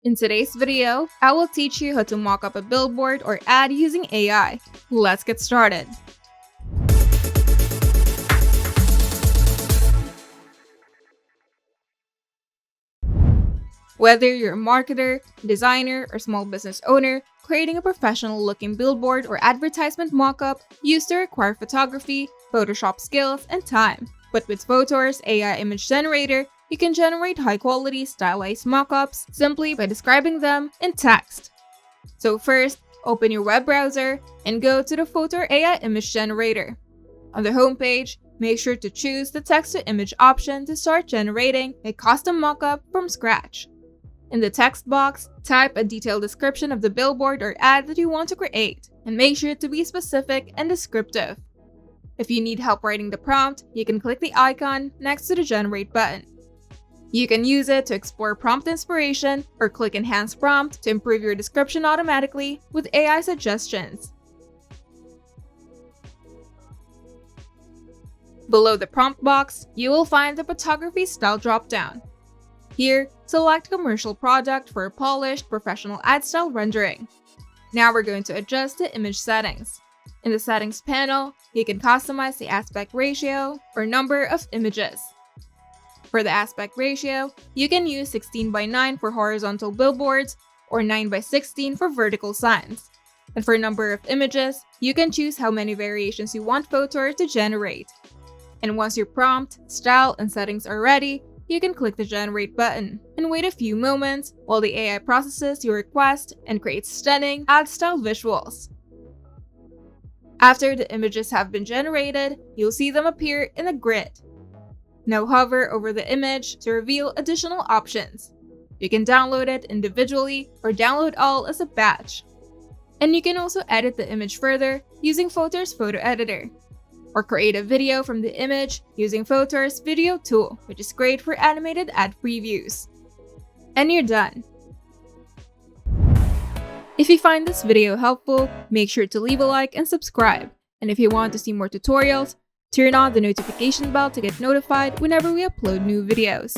In today's video, I will teach you how to mock up a billboard or ad using AI. Let's get started. Whether you're a marketer, designer, or small business owner, creating a professional-looking billboard or advertisement mockup used to require photography, Photoshop skills, and time. But with Fotor's AI image generator, you can generate high-quality, stylized mockups simply by describing them in text. So first, open your web browser and go to the Fotor AI image generator. On the homepage, make sure to choose the text-to-image option to start generating a custom mockup from scratch. In the text box, type a detailed description of the billboard or ad that you want to create, and make sure to be specific and descriptive. If you need help writing the prompt, you can click the icon next to the Generate button. You can use it to explore prompt inspiration or click Enhance Prompt to improve your description automatically with AI suggestions. Below the prompt box, you will find the photography style dropdown. Here, select commercial product for a polished, professional ad style rendering. Now we're going to adjust the image settings. In the settings panel, you can customize the aspect ratio or number of images. For the aspect ratio, you can use 16:9 for horizontal billboards or 9:16 for vertical signs. And for number of images, you can choose how many variations you want Fotor to generate. And once your prompt, style, and settings are ready, you can click the Generate button and wait a few moments while the AI processes your request and creates stunning ad style visuals. After the images have been generated, you'll see them appear in a grid. Now hover over the image to reveal additional options. You can download it individually or download all as a batch. And you can also edit the image further using Fotor's photo editor, or create a video from the image using Fotor's video tool, which is great for animated ad previews. And you're done. If you find this video helpful, make sure to leave a like and subscribe. And if you want to see more tutorials, turn on the notification bell to get notified whenever we upload new videos.